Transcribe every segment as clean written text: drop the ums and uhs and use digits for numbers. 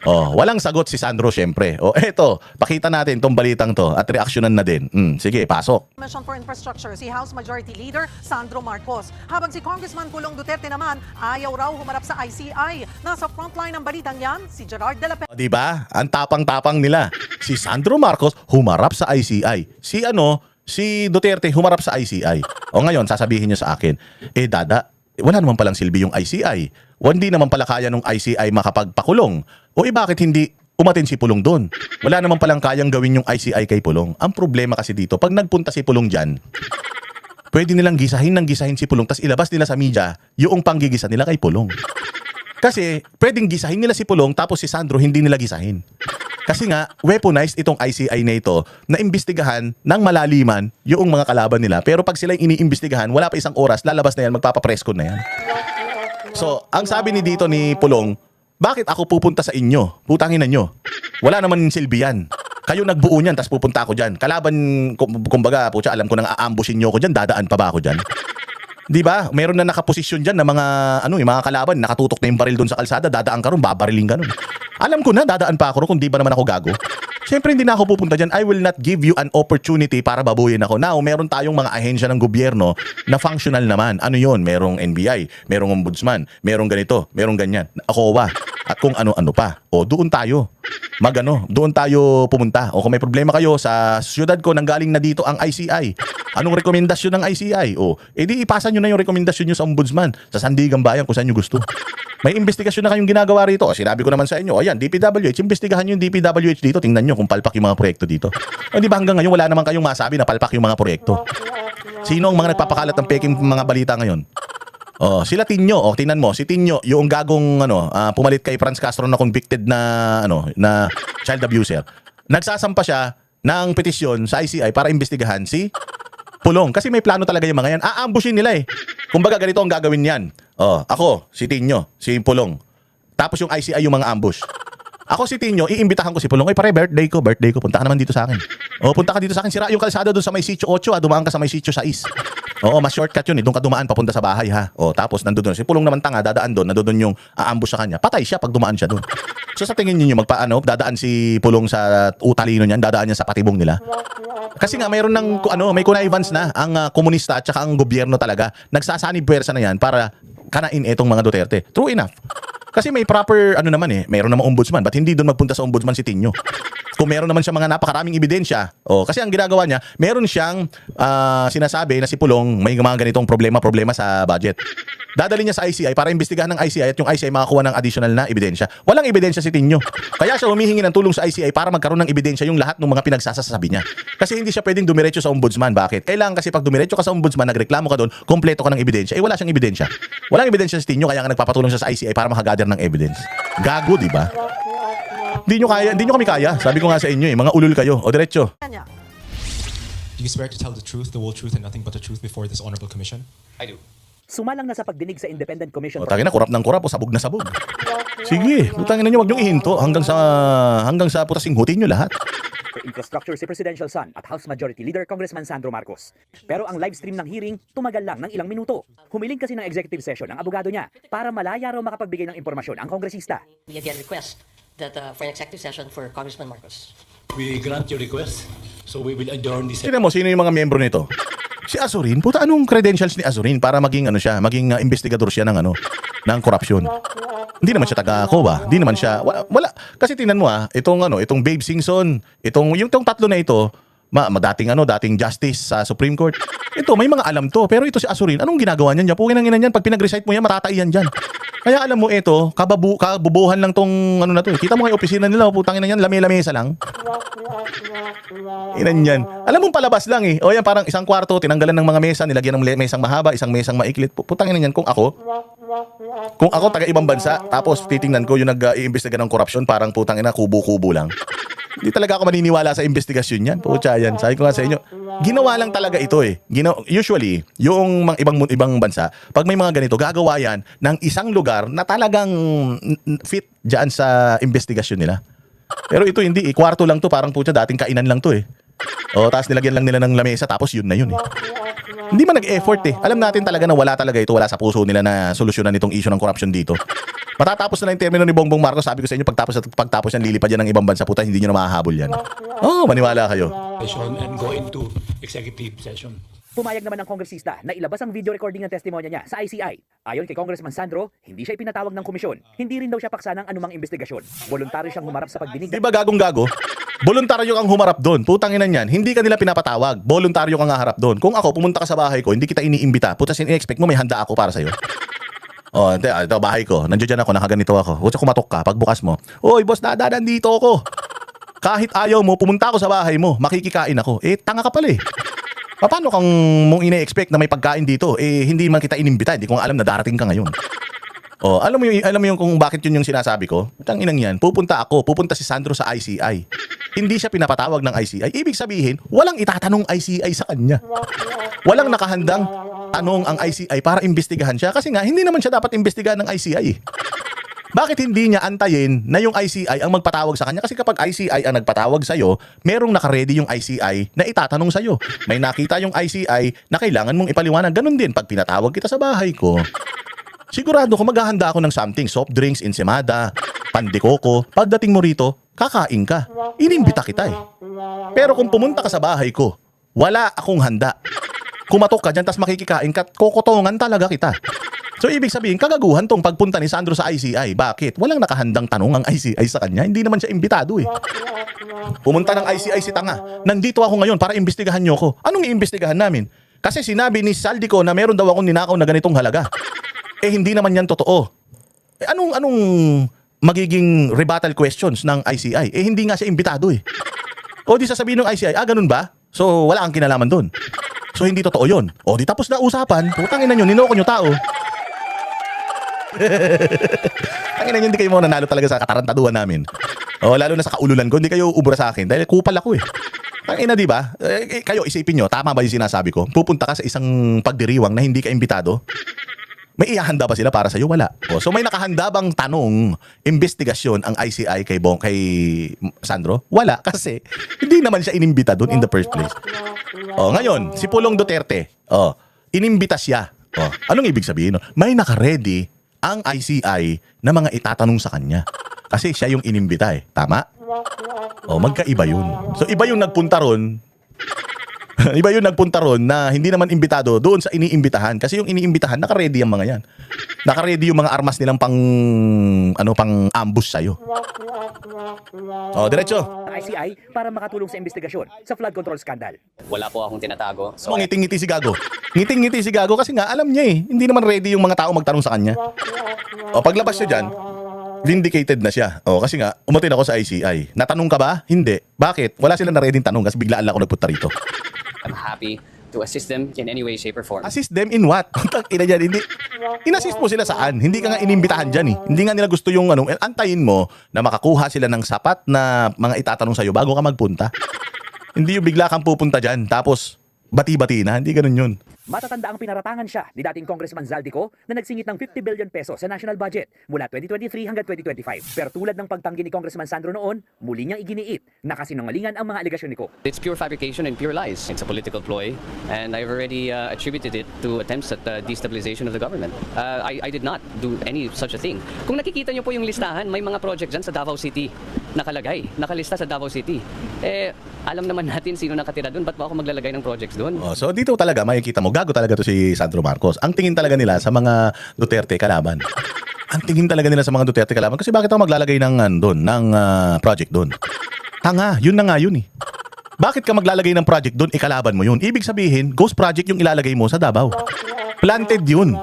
Oh, walang sagot si Sandro syempre. Oh, eto, pakita natin tong balitang to at reaksyonan na din. Sige, pasok. Commission for Infrastructure si House Majority Leader Sandro Marcos. Habang si Congressman Pulong Duterte naman ayaw raw humarap sa ICI. Nasa frontline ng balitang yan, si Gerard de la Peña. Di ba? Ang tapang-tapang nila. Si Sandro Marcos humarap sa ICI. Si Duterte humarap sa ICI. O ngayon, sasabihin niyo sa akin, wala naman palang silbi yung ICI. Hindi naman pala kaya nung ICI makapagpakulong. O bakit hindi umatin si Pulong doon? Wala naman palang kayang gawin yung ICI kay Pulong. Ang problema kasi dito, pag nagpunta si Pulong dyan, pwede nilang gisahin si Pulong, tas ilabas nila sa media yung panggigisa nila kay Pulong. Kasi pwedeng gisahin nila si Pulong tapos si Sandro hindi nila gisahin. Kasi nga, weaponized itong ICI na ito na imbestigahan ng malaliman yung mga kalaban nila. Pero pag sila iniimbestigahan, wala pa isang oras, lalabas na yan, magpapapreskon na yan. So, ang sabi ni dito ni Pulong, bakit ako pupunta sa inyo? Putangin na nyo. Wala naman silbi yan. Kayo nagbuo niyan, tapos pupunta ako dyan. Kalaban, kumbaga, putya, alam ko nang aambushin nyo ako dyan, dadaan pa ba ako dyan? Di ba? Meron na nakaposisyon dyan na mga kalaban, nakatutok na yung baril doon sa kalsada, dadaan ka ron, babariling ka ron. Alam ko na, dadaan pa ako ron, kung di ba naman ako gago. Siyempre hindi na ako pupunta dyan. I will not give you an opportunity para babuyin ako. Now, meron tayong mga ahensya ng gobyerno na functional naman. Ano yon? Merong NBI, merong ombudsman, merong ganito, merong ganyan. ACOA, at kung ano-ano pa. O, doon tayo. Doon tayo pumunta. O kung may problema kayo sa syudad ko, nanggaling na dito ang ICI. Anong rekomendasyon ng ICI? O, edi ipasa nyo na yung rekomendasyon nyo sa ombudsman, sa Sandigan Bayan, kung saan nyo gusto. May investigasyon na kayong ginagawa rito. O, sinabi ko naman sa inyo, ayan, DPWH, investigahan nyo yung DPWH dito. Tingnan nyo kung palpak yung mga proyekto dito. O, di ba hanggang ngayon wala naman kayong masabi na palpak yung mga proyekto? Sino ang mga nagpapakalat ng peking mga balita ngayon? Oh, sila Tinyo, tingnan mo, si Tinyo, yung gagong pumalit kay Franz Castro na convicted na na child abuser. Nagsasampa siya ng petisyon sa ICI para imbestigahan si Pulong kasi may plano talaga yung mga yan. Aambushin nila eh. Kumbaga ganito ang gagawin niyan. Oh, ako, si Tinyo, si Pulong. Tapos yung ICI yung mga ambush. Ako si Tinyo, iimbitahan ko si Pulong. Pare, birthday ko, punta ka naman dito sa akin. Oh, punta ka dito sa akin. Sira yung kalsada doon sa may sitio 8, dumaan ka sa may sitio 6. Oo, mas shortcut yun eh. Doon ka dumaan papunta sa bahay ha. O, tapos nandoon si Pulong naman tanga, dadaan doon, nandoon yung aambush sa kanya. Patay siya pag dumaan siya doon. So sa tingin niyo dadaan si Pulong sa utalino niyan, dadaan niya sa patibong nila. Kasi nga mayroon ng may connivance na ang komunista at saka ang gobyerno talaga. Nagsasanib puwersa na yan para kanain etong mga Duterte. True enough. Kasi may proper mayroon namang ombudsman. Ba't hindi doon magpunta sa ombudsman si Tinyo? Kung meron naman siya mga napakaraming ebidensya. Kasi ang ginagawa niya, meron siyang sinasabi na si Pulong may mga ganitong problema sa budget. Dadali niya sa ICI para imbestigahan ng ICI at yung ICI makakuha ng additional na ebidensya. Walang ebidensya si Tinyo. Kaya siya humihingi ng tulong sa ICI para magkaroon ng ebidensya yung lahat ng mga pinagsasasabi niya. Kasi hindi siya pwedeng dumiretso sa ombudsman. Bakit? Kailangan kasi pag dumiretso ka sa ombudsman, nagreklamo ka doon, kompleto ka ng ebidensya. Wala siyang ebidensya. Walang ebidensya si Tinyo, kaya nga nagpapatulong siya sa ICI para makagather ng evidence. Gago, di ba? Hindi nyo kami kaya. Sabi ko nga sa inyo mga ulul kayo. O diretso. Do you swear to tell the truth, the whole truth, and nothing but the truth before this honorable commission? I do. Sumalang na sa pagdinig sa Independent Commission. Tangin na, kurap ng kurap o sabog na sabog. Sige, utangin na nyo, wag nyo ihinto hanggang sa putasing hutin nyo lahat. For Infrastructure si Presidential Son at House Majority Leader Congressman Sandro Marcos. Pero ang live stream ng hearing tumagal lang ng ilang minuto. Humiling kasi ng executive session ang abogado niya para malaya raw makapagbigay ng impormasyon ang kongresista. We again request that for an executive session for Congressman Marcos. We grant your request, so we will adjourn this. Tignan mo, sino yung mga miyembro nito? Si Azurin, puta, anong credentials ni Azurin para maging investigador siya ng korupsyon? Hindi naman siya taga-COA, hindi naman siya wala. Kasi tingnan mo itong Babe Singson, yung tatlo na ito, dating justice sa Supreme Court. Ito, may mga alam to, pero ito si Azurin, anong ginagawa niyan? Pugin ang ina niyan, pag pinag-recite mo yan, maratai yan diyan. Kaya alam mo ito, kabubuhan lang tong na to. Kita mo kay opisina nila, putangin na yan, lame-lamesa lang. Inan yan. Alam mo palabas lang eh. O yan, parang isang kwarto, tinanggalan ng mga mesa, nilagyan ng mesang mahaba, isang mesang maiklit. Putangin na yan, kung ako taga ibang bansa, tapos titingnan ko yung nag-iimbestiga ng korupsyon, parang putangin na kubo-kubo lang. Hindi talaga ako maniniwala sa investigasyon yan. Pucha yan. Sabi ko nga sa inyo, ginawa lang talaga ito eh. Usually, yung ibang bansa, pag may mga ganito, gagawa yan ng isang lugar na talagang fit dyan sa investigasyon nila. Pero ito hindi, kwarto lang to, parang pucha, dating kainan lang to eh. Tapos nilagyan lang nila ng lamesa, tapos yun na yun eh. Hindi man nag-effort eh. Alam natin talaga na wala talaga ito, wala sa puso nila na solusyonan itong issue ng corruption dito. Matatapos na yung termino ni Bongbong Marcos. Sabi ko sa inyo, pagtapos yan, lilipad yan ng ibang bansa. Puta, hindi nyo na mahahabol yan. Maniwala kayo. Session and go into executive session. Pumayag naman ng kongresista na ilabas ang video recording ng testimonya niya sa ICI. Ayon kay Congressman Sandro, hindi siya ipinatawag ng komisyon. Hindi rin daw siya paksa ng anumang investigasyon. Voluntaryo siyang humarap sa pagdinig. Di ba gagong-gago? Voluntaryo kang humarap doon. Putang ina niyan. Hindi ka nila pinapatawag. Voluntaryo kang harap doon. Kung ako, pumunta ka sa bahay ko, hindi kita iniimbita. Puta, in-expect mo may handa ako para sa'yo. Ito, bahay ko. Nandiyan ako, nakaganito ako. Huwag kumatok ka. Pagbukas mo, oy, boss, nandito ako. Kahit ayaw mo, pumunta ako sa bahay mo. Makikikain ako. Tanga ka pala eh. Paano kang mong ine-expect na may pagkain dito? Hindi man kita inimbita. Hindi ko nga alam na darating ka ngayon. Alam mo yung kung bakit yun yung sinasabi ko? Tang inang yan. Pupunta si Sandro sa ICI. Hindi siya pinapatawag ng ICI. Ibig sabihin, walang itatanong ICI sa kanya. Walang nakahandang tanong ang ICI para imbestigahan siya. Kasi nga, hindi naman siya dapat imbestigahan ng ICI. Bakit hindi niya antayin na yung ICI ang magpatawag sa kanya? Kasi kapag ICI ang nagpatawag sa'yo, merong nakaredy yung ICI na itatanong sa'yo. May nakita yung ICI na kailangan mong ipaliwanag. Ganun din, pag pinatawag kita sa bahay ko, sigurado ko maghahanda ako ng something, soft drinks, ensimada, pandikoko. Pagdating mo rito, kakain ka. Inimbita kita eh. Pero kung pumunta ka sa bahay ko, wala akong handa. Kumatok ka dyan, tas makikikain ka, kokotongan talaga kita. So, ibig sabihin, kagaguhan tong pagpunta ni Sandro sa ICI. Bakit? Walang nakahandang tanong ang ICI sa kanya. Hindi naman siya imbitado eh. Pumunta ng ICI si Tanga. Nandito ako ngayon para imbestigahan nyo ko. Anong iimbestigahan namin? Kasi sinabi ni Saldico na meron daw akong ninakaw na ganitong halaga. Hindi naman yan totoo. Anong magiging rebuttal questions ng ICI? Hindi nga siya imbitado eh. O di sasabihin ng ICI, ganun ba? So, wala kang kinalaman dun. So, hindi totoo yun. O di tapos na usapan, putangin na nyo, ninoko nyo tao. Tangina nyo, hindi kayo mo nanalo talaga sa katarantaduhan namin. Lalo na sa kaululan ko, hindi kayo ubra sa akin dahil kupal ako eh. Tangina, di ba? Kayo, isipin nyo, tama ba yung sinasabi ko? Pupunta ka sa isang pagdiriwang na hindi ka imbitado? May ihahanda ba sila para sa'yo? Wala. So may nakahanda bang tanong, investigasyon ang ICI kay Sandro? Wala, kasi hindi naman siya inimbita doon in the first place. Ngayon, si Pulong Duterte, inimbita siya. Anong ibig sabihin? May nakaredy ang ICI na mga itatanong sa kanya. Kasi siya yung inimbita eh. Tama? Magkaiba yun. So iba yung nagpunta ron. Iba yung nagpunta ron na hindi naman imbitado doon sa iniimbitahan. Kasi yung iniimbitahan, nakaredy ang mga yan. Nakaredy yung mga armas nilang pang ambush sa'yo. Diretso. ICI para makatulong sa investigasyon sa flood control scandal. Wala po akong tinatago. So, ngiting-ngiti si Gago. Ngiting-ngiti si Gago kasi nga alam niya eh. Hindi naman ready yung mga tao magtanong sa kanya. Paglabas niya dyan, vindicated na siya. Kasi nga, umatin ako sa ICI. Natanong ka ba? Hindi. Bakit? Wala silang na-ready tanong kasi biglaan lang ako nagpunta rito. I'm happy to assist them in any way, shape, or form. Assist them in what? Ina dyan, hindi. In-assist mo sila saan? Hindi ka nga inimbitahan dyan eh. Hindi nga nila gusto yung antayin mo na makakuha sila ng sapat na mga itatanong sa'yo bago ka magpunta. Hindi yung bigla kang pupunta dyan tapos bati-bati na. Hindi ganun yun. Matatanda ang pinaratangan siya ni dating Congressman Zaldico na nagsingit ng 50 billion pesos sa national budget mula 2023 hanggang 2025. Pero tulad ng pagtanggi ni Congressman Sandro noon, muli niyang iginiit na kasinungalingan ang mga alegasyon nito. It's pure fabrication and pure lies. It's a political ploy, and I've already attributed it to attempts at destabilization of the government. I did not do any such a thing. Kung nakikita niyo po yung listahan, may mga project dyan sa Davao City nakalagay, nakalista sa Davao City. Alam naman natin sino nakatira doon, ba't ba ako maglalagay ng projects doon? So dito talaga makikita mo, gago talaga to si Sandro Marcos. Ang tingin talaga nila sa mga Duterte kalaban. Ang tingin talaga nila sa mga Duterte kalaban kasi bakit ako maglalagay ng project doon? Tanga, yun na nga yun eh. Bakit ka maglalagay ng project doon, ikalaban mo yun? Ibig sabihin, ghost project yung ilalagay mo sa Davao. Planted yun.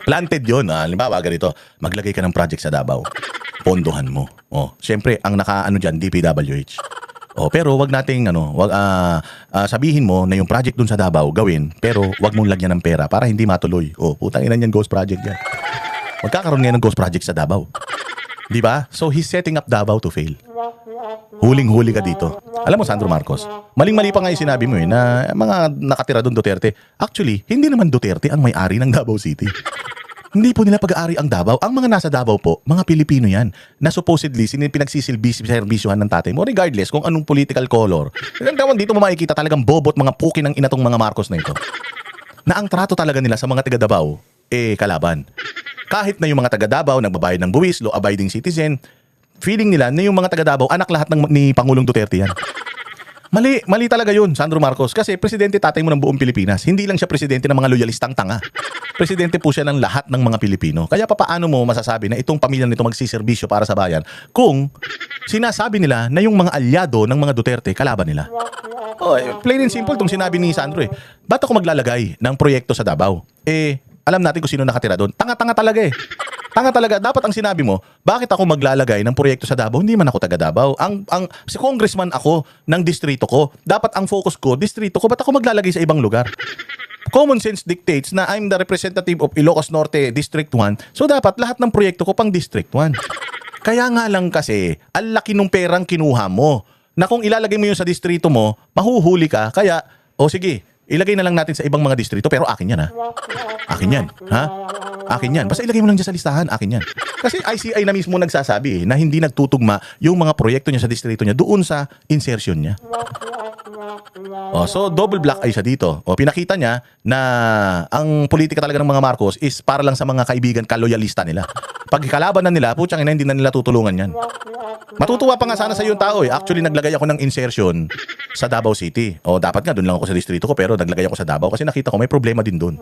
Planted yun. Halimbawa, ganito, maglagay ka ng project sa Davao. Pondohan mo. Siyempre, ang naka-ano dyan, DPWH. Pero wag nating sabihin mo na yung project dun sa Davao gawin, pero wag mong lagyan ng pera para hindi matuloy. Putang ina niyan, ghost project yan. Magkakaroon ngayon ng ghost project sa Davao. Di ba? So he's setting up Davao to fail. Huling-huli ka dito. Alam mo, Sandro Marcos, maling-mali pa nga yung sinabi mo na mga nakatira doon Duterte. Actually, hindi naman Duterte ang may-ari ng Davao City. Hindi po nila pag-aari ang Davao. Ang mga nasa Davao po, mga Pilipino yan, na supposedly pinagsisilbi-servisyohan ng tatay mo, regardless kung anong political color. Dito mo makikita talagang bobot mga puki ng inatong mga Marcos na ito. Na ang trato talaga nila sa mga taga Davao, kalaban. Kahit na yung mga taga Davao nagbabayad ng buwis, law-abiding citizen, feeling nila na yung mga taga Davao anak lahat ni Pangulong Duterte yan. Mali talaga yun, Sandro Marcos. Kasi presidente tatay mo ng buong Pilipinas. Hindi lang siya presidente ng mga loyalistang tanga. Presidente po siya ng lahat ng mga Pilipino. Kaya paano mo masasabi na itong pamilya nito magsiservisyo para sa bayan kung sinasabi nila na yung mga alyado ng mga Duterte kalaban nila? Plain and simple itong sinabi ni Sandro. Ba't ako maglalagay ng proyekto sa Davao? Alam natin kung sino nakatira doon. Tanga-tanga talaga Tanga talaga. Dapat ang sinabi mo, bakit ako maglalagay ng proyekto sa Davao? Hindi man ako taga Davao. Si congressman ako ng distrito ko. Dapat ang focus ko, distrito ko. Ba't ako maglalagay sa ibang lugar? Common sense dictates na I'm the representative of Ilocos Norte District 1. So dapat lahat ng proyekto ko pang District 1. Kaya nga lang kasi, ang laki ng perang kinuha mo. Na kung ilalagay mo yun sa distrito mo, mahuhuli ka. Kaya, sige, ilagay na lang natin sa ibang mga distrito, pero akin yan, ha? Akin yan, ha? Akin yan. Basta ilagay mo lang dyan sa listahan, akin yan. Kasi ICI na mismo nagsasabi na hindi nagtutugma yung mga proyekto niya sa distrito niya doon sa insertion niya. So double black eye siya dito. Pinakita niya na ang politika talaga ng mga Marcos is para lang sa mga kaibigan kaloyalista nila. Pag kalaban na nila, putyang ina, hindi na nila tutulungan yan. Matutuwa pa nga sana sa yung tao. Actually, naglagay ako ng insertion sa Davao City. Dapat nga, doon lang ako sa distrito ko, pero naglagay ako sa Davao kasi nakita ko may problema din doon.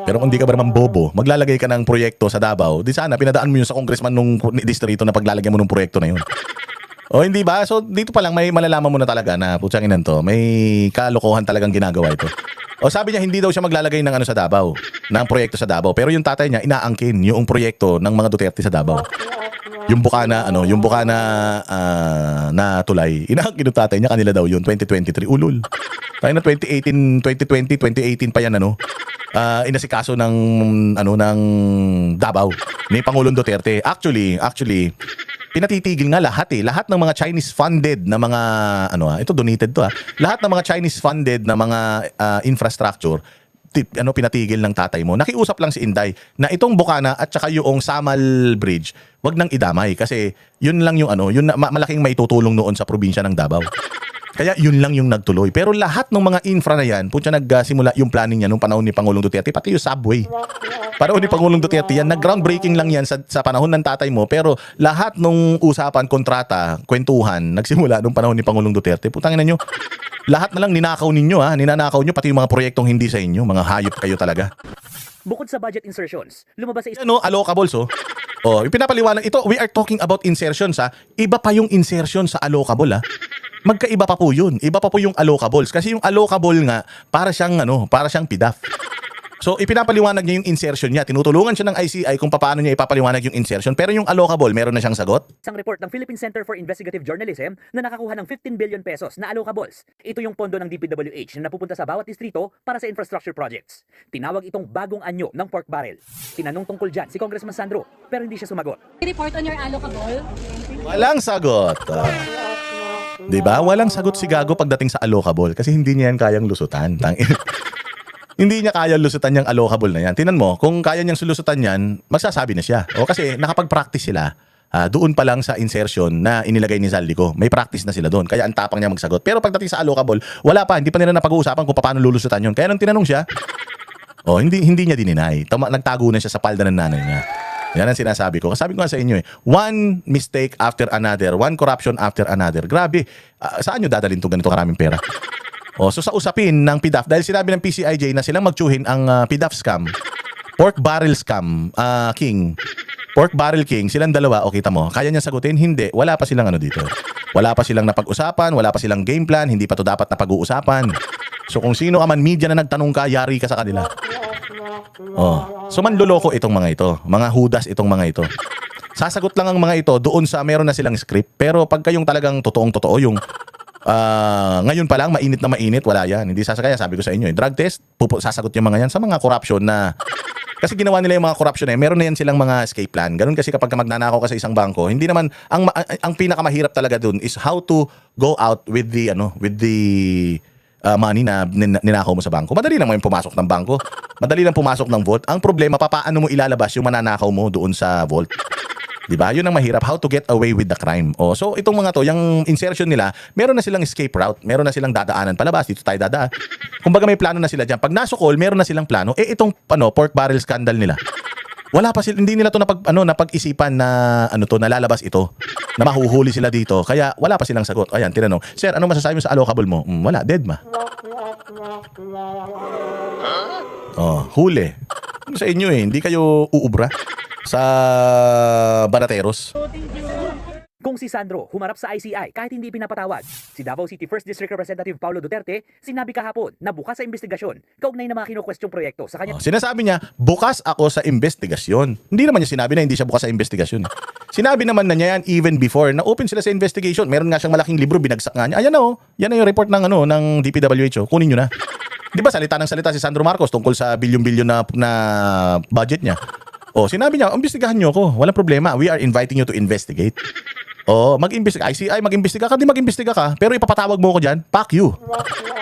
Pero kung di ka ba naman bobo, maglalagay ka ng proyekto sa Davao, di sana pinadaan mo yun sa congressman nung distrito na paglalagay mo ng proyekto na yun. Hindi ba? So dito pa lang may malalaman mo na talaga na putyang inan to, may kalokohan talagang ginagawa ito. Sabi niya hindi daw siya maglalagay ng sa Davao, ng proyekto sa Davao, pero yung tatay niya inaangkin yung proyekto ng mga Duterte sa Davao. Yung Bukana na tulay, inaangkin ng tatay niya, kanila daw yun 2023 ulul. Tayo na 2018, 2020, 2018 pa yan inasikaso ng Davao ni Pangulong Duterte. Actually pinatitigil nga lahat ng mga Chinese funded na mga ito donated to lahat ng mga Chinese funded na mga infrastructure pinatigil ng tatay mo. Nakiusap lang si Inday na itong Bukana at saka yung Samal Bridge, wag nang idamay kasi yun lang yung malaking maitutulong noon sa probinsya ng Davao. Kaya yun lang yung nagtuloy. Pero lahat ng mga infra na yan, nagsimula yung planning niya nung panahon ni Pangulong Duterte, pati yung subway. Panahon ni Pangulong Duterte yan, nag-groundbreaking lang yan sa panahon ng tatay mo, pero lahat nung usapan, kontrata, kwentuhan, nagsimula nung panahon ni Pangulong Duterte. Putangin na nyo, lahat na lang ninakaw ninyo ninanakaw nyo, pati yung mga proyektong hindi sa inyo, mga hayop kayo talaga. Bukod sa budget insertions, lumabas sa allocables ipinapaliwanag ito, we are talking about insertions iba pa yung insertion sa allocable Magkaiba pa po yun. Iba pa po yung allocables. Kasi yung allocable nga, para siyang PDAF. So, ipinapaliwanag niya yung insertion niya. Tinutulungan siya ng ICI kung paano niya ipapaliwanag yung insertion. Pero yung allocable, meron na siyang sagot. Isang report ng Philippine Center for Investigative Journalism na nakakuha ng 15 billion pesos na allocables. Ito yung pondo ng DPWH na napupunta sa bawat distrito para sa infrastructure projects. Tinawag itong bagong anyo ng pork barrel. Tinanong tungkol dyan si Congressman Sandro, pero hindi siya sumagot. Report on your allocable? Walang sagot. Diba? Walang sagot si Gago pagdating sa allocable kasi hindi niya yan kayang lusutan. Hindi niya kayang lusutan yung allocable na yan. Tinan mo, kung kaya niyang sulusutan yan, magsasabi na siya. Kasi nakapag-practice sila doon pa lang sa insertion na inilagay ni Zaldico. May practice na sila doon. Kaya ang tapang niya magsagot. Pero pagdating sa allocable, wala pa. Hindi pa nila napag-uusapan kung paano lulusutan yun. Kaya nung tinanong siya, hindi niya dininay. Nagtago na siya sa palda ng nanay niya. Yan ang sinasabi ko. Sabi ko nga sa inyo one mistake after another, one corruption after another. Grabe, saan nyo dadalhin itong ganito karaming pera? So sa usapin ng PDAF, dahil sinabi ng PCIJ na silang magtsuhin ang PDAF scam, pork barrel scam, king, pork barrel king, silang dalawa, kita mo, kaya niya sagutin? Hindi, wala pa silang dito. Wala pa silang napag-usapan, wala pa silang game plan, hindi pa to dapat napag-uusapan. So kung sino ka man media na nagtanong ka, yari ka sa kanila. So manloloko itong mga ito. Mga hudas itong mga ito. Sasagot lang ang mga ito doon sa meron na silang script. Pero pag kayong talagang totoong-totoo yung ngayon pa lang mainit na mainit, wala yan. Hindi sasakaya, sabi ko sa inyo. Drug test, sasagot yung mga yan sa mga corruption na kasi ginawa nila yung mga corruption meron na yan silang mga escape plan. Ganun kasi kapag magnanakaw ka sa isang bangko, hindi naman ang pinakamahirap talaga doon is how to go out with the money na ninakaw mo sa bangko. Madali lang mo yung pumasok ng bangko. Madali lang pumasok ng vault. Ang problema, paano mo ilalabas yung mananakaw mo doon sa vault? Di ba? Yun ang mahirap, how to get away with the crime. Oh, so itong mga to, yung insertion nila, meron na silang escape route, meron na silang dadaanan palabas, dito tayo dadaan. Kumbaga may plano na sila diyan. Pag nasukol, meron na silang plano. Eh itong pork barrel scandal nila. Wala pa sila, hindi nila to napag-isipan na na lalabas ito. Na mahuhuli sila dito. Kaya wala pa silang sagot. Ayan, tinanong, "Sir, ano masasabi mo sa allocable mo?" Wala, dead ma. Oh, huli. Ano sa inyo hindi kayo uubra sa barateros. Kung si Sandro humarap sa ICI kahit hindi pinapatawag, si Davao City 1st District Representative Paulo Duterte sinabi kahapon na bukas sa investigasyon kaugnay ng mga kinukwestiyong proyekto sa kanya. Sinasabi niya, bukas ako sa investigasyon. Hindi naman niya sinabi na hindi siya bukas sa investigasyon. Sinabi naman na niya yan even before na open sila sa investigation. Meron nga siyang malaking libro, binagsak nga niya. Ayan na yan na yung report ng ng DPWH. Kunin niyo na. Di ba salita ng salita si Sandro Marcos tungkol sa bilyon-bilyon na budget niya? Sinabi niya, imbestigahan niyo ako. Walang problema. We are inviting you to investigate. Mag-imbestiga. ICI, mag-imbestiga ka. Di mag-imbestiga ka. Pero ipapatawag mo ko dyan, fuck you.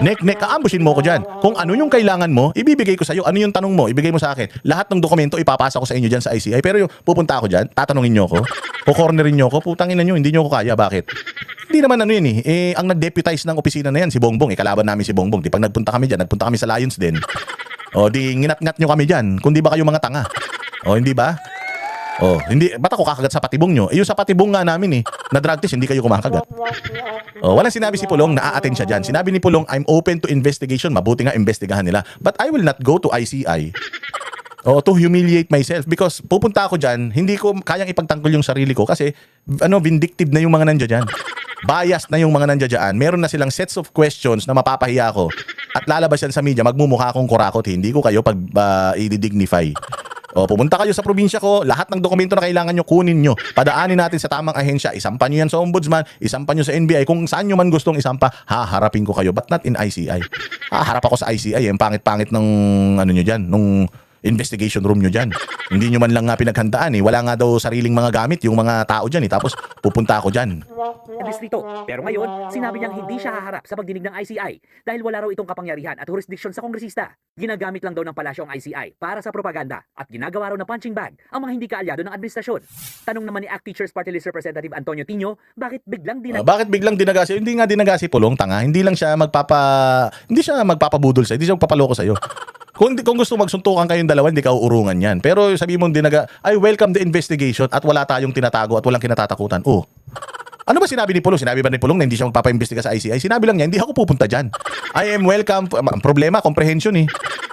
Nek, kaambushin mo ko dyan. Kung ano yung kailangan mo, ibibigay ko sa'yo. Ano yung tanong mo, ibigay mo sa akin. Lahat ng dokumento, ipapasa ko sa inyo dyan sa ICI. Pero yung pupunta ako dyan, tatanungin nyo ko. Kukornerin nyo ko. Putangin na nyo, hindi nyo ko kaya. Bakit? Hindi naman ang nag-deputize ng opisina na yan, si Bongbong. Kalaban namin si Bongbong. Di pag nagpunta kami dyan, nagpunta kami sa Lions din. Di nginat-ngat nyo kami dyan. Kung di ba kayo mga tanga? Hindi ba? Hindi, ba't ako kakagat sa patibong nyo? Yung sa patibong nga namin na drug test, hindi kayo kumakagat. Walang sinabi si Pulong na a-attend siya dyan. Sinabi ni Pulong, I'm open to investigation. Mabuti nga investigahan nila. But I will not go to ICI to humiliate myself because pupunta ako dyan, hindi ko kayang ipagtanggol yung sarili ko kasi vindictive na yung mga nandiyan dyan. Biased na yung mga nandiyan dyan. Meron na silang sets of questions na mapapahiya ko at lalabas yan sa media, magmumukha akong kurakot. Hindi ko kayo i-dignify. Pumunta kayo sa probinsya ko, lahat ng dokumento na kailangan nyo, kunin nyo. Padaanin natin sa tamang ahensya. Isampa nyo yan sa ombudsman, isampa nyo sa NBI. Kung saan nyo man gustong isampa, haharapin ko kayo. But not in ICI. Haharap ako sa ICI. Ang pangit-pangit ng nyo dyan, nung investigation room nyo dyan. Hindi nyo man lang nga pinaghandaan. Wala nga daw sariling mga gamit yung mga tao dyan. Tapos pupunta ako dyan. Distrito. Pero ngayon, sinabi niyang hindi siya haharap sa pagdinig ng ICI dahil wala raw itong kapangyarihan at jurisdiction sa kongresista. Ginagamit lang daw ng palasyo ang ICI para sa propaganda at ginagawa raw na punching bag ang mga hindi kaalyado ng administrasyon. Tanong naman ni ACT Teachers Party List Representative Antonio Tino, bakit biglang dinagasi? Hindi nga dinagasi, Pulong, tanga. Hindi siya magpapabudol sa'yo. Hindi siya magpapaloko sa'yo. Kung gusto magsuntukan kayong dalawa, hindi ka uurungan yan. Pero sabi mong I welcome the investigation at wala tayong tinatago at walang kinatatakutan. Ano ba sinabi ni Pulong? Sinabi ba ni Pulong na hindi siya magpapaimbestiga sa ICI? Sinabi lang niya, hindi ako pupunta dyan. I am welcome. Ang problema, comprehension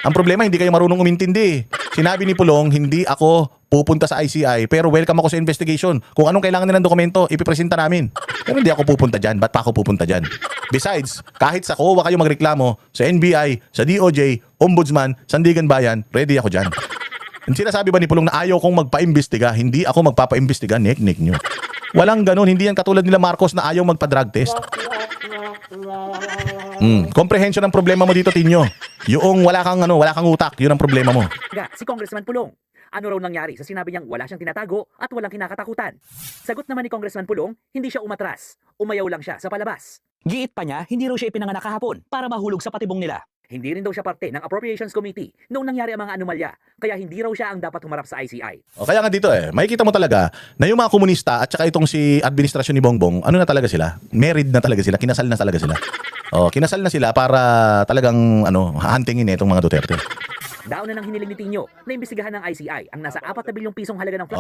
Ang problema, hindi kayo marunong umintindi. Sinabi ni Pulong, hindi ako pupunta sa ICI, pero welcome ako sa investigation. Kung anong kailangan nilang dokumento, ipipresenta namin. Pero hindi ako pupunta dyan. Ba't pa ako pupunta dyan? Besides, kahit sa COA kayo magreklamo, sa NBI, sa DOJ, Ombudsman, Sandigan Bayan, ready ako dyan. Sinasabi ba ni Pulong na ayaw kong magpaimbestiga? Hindi ako magpapaimbestiga, nek nyo. Walang ganun, hindi yan katulad nila Marcos na ayaw magpa-drug test. Comprehension ang problema mo dito, Tinyo. Yung wala kang utak, yun ang problema mo. Si Congressman Pulong, ano raw nangyari sa sinabi niyang wala siyang tinatago at walang kinakatakutan? Sagot naman ni Congressman Pulong, hindi siya umatras. Umayaw lang siya sa palabas. Giit pa niya, hindi raw siya ipinanganak kahapon para mahulog sa patibong nila. Hindi rin daw siya parte ng Appropriations Committee noong nangyari ang mga anomalya, kaya hindi raw siya ang dapat humarap sa ICI. Kaya nga dito makikita mo talaga na yung mga komunista at saka itong si administrasyon ni Bongbong, ano na talaga sila? Married na talaga sila, kinasal na talaga sila. Kinasal na sila para talagang hahantingin itong mga Duterte. Daon na nang hiniling ni Tino na imbestigahan ng ICI ang nasa 4 na bilyong pisong halaga ng